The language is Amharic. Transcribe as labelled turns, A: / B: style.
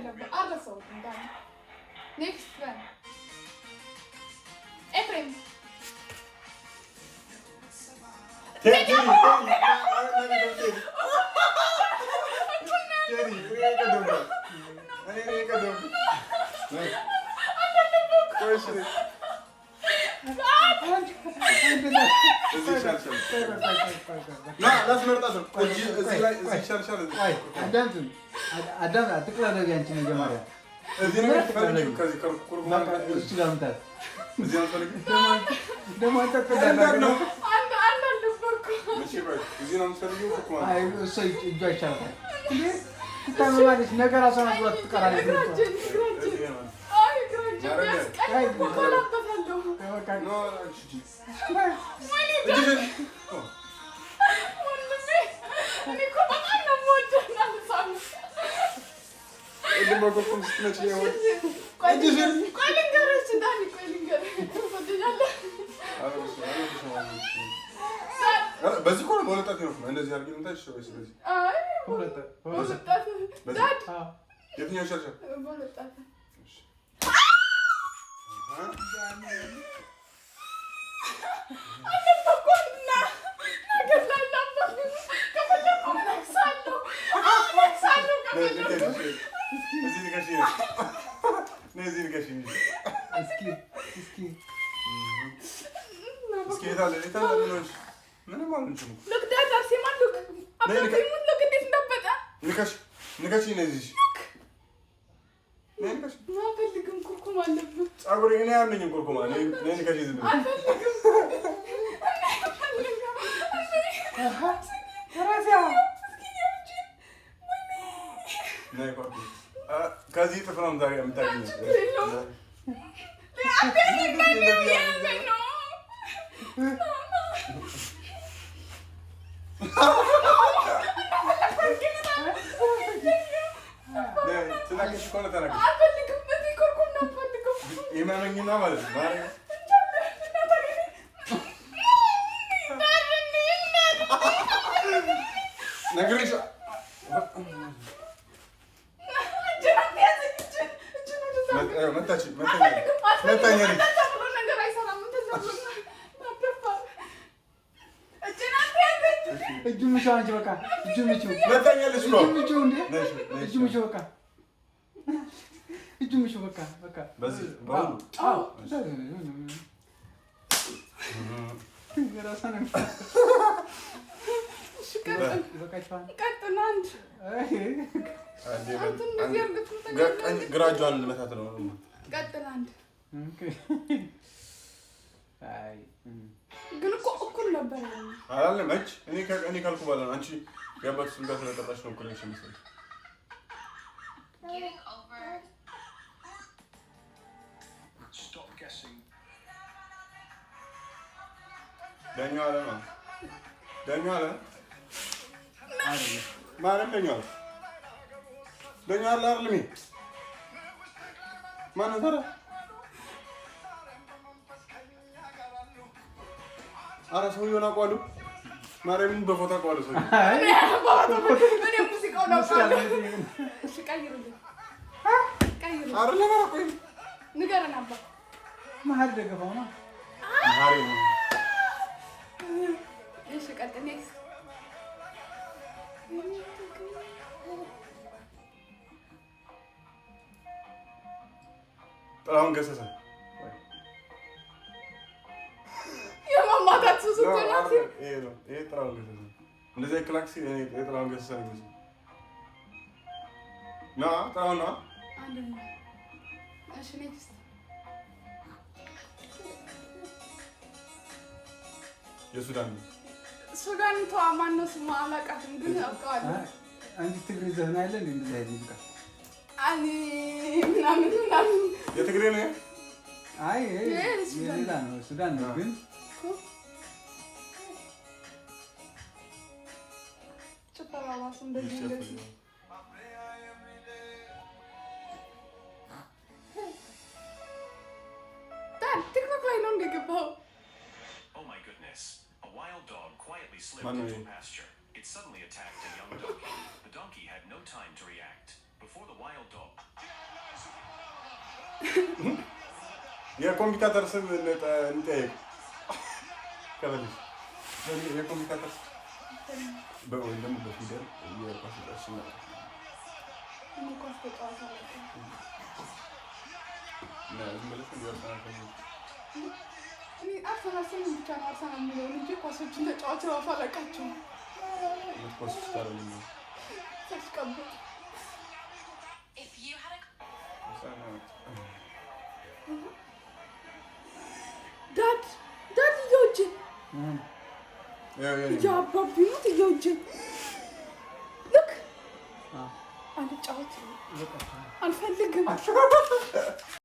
A: ያለብህ አረሰው እንዳለ ኔክስት ወን ኤፍሬም
B: በዚህ እኮ ነው በሁለታት ነው እንደዚህ አድርጌ ነው ታሽ ወይስ በዚህ
A: በሁለታት ዳድ
B: የትኛው ሸርሸር
A: በሁለታት
B: እሺ ከዚህ ጥፍራም ዛሬ የምታገኘው ትናገሽ እኮ ነው ተናገሽ የማመኝና ማለት ነው ነግሬሽ
C: እጁ ምቻው አንቺ በቃ እጁ ምቻው
B: መታኛለሽ ነው
C: እጁ ምቻው እንዴ እጁ ምቻው በቃ እጁ ምቻው በቃ
B: በዚህ ባው
C: አዎ ገራሳን
B: ግራጇን ልመታት ነው
A: ቀጥል አንድ ግን እኮ እኩል ነበር
B: አላለም እጅ እኔ ካልኩ በኋላ አንቺ ገባች ስንት ስለጠራሽ ነው ኮኔክሽን መሰለኝ ዳኛው አለ ነው ዳኛው አለ ማንም ዳኛው አለ አይደል ማን ነው አረ ሰውዬውን አውቀዋለሁ ማርያምን በፎቶ አውቀዋለሁ ሰውዬው
A: እኔ ሙዚቃው ነው እሺ ቀይሩልኝ
B: አረ ለማራ ቆይ
A: ንገረን አባ
C: መሀል ደገፋው ነው
B: መሀሪ ነው
A: እሺ ቀጥል ኔክስት
B: ጥላሁን ገሰሰ
A: የማማታት ሱሱ ተናሲ
B: ይሄ ጥላሁን ገሰሰ እንደዚህ ክላክሲ ጥላሁን ገሰሰ ነው ጥላሁን ነው
A: እሺ ኔክስት ሱዳን ተዋ ማነው ስሙ አላውቃትም ግን አውቀዋለሁ
C: አንቺ ትግሬ ዘፈን አለ እንዴ እንደዚህ አይነት ሙዚቃ
A: አኒ ምናምን
B: የትግሬ ነው
C: አይ የሌላ ነው ሱዳን ነው ግን
A: ጭፈራዋስ እንደዚህ ቲክቶክ ላይ ነው እንደገባው
D: A wild dog quietly slipped into a pasture. It suddenly attacked a young donkey. The donkey had no time to react. Before the wild dog
B: የኮምፒውተር ስም እንጠይቅ ከበልሽ የኮምፒውተር በወይ ደግሞ በፊደል የኳስ ነው
A: አርሰናል ብቻ ነው አርሰናል የሚለውን እንጂ ኳሶችን ተጫዋች ራሱ አላውቃቸውም። ዳድ እየወጀን እያባቢኑት እየወጀን ልክ አልጫወትም አልፈልግም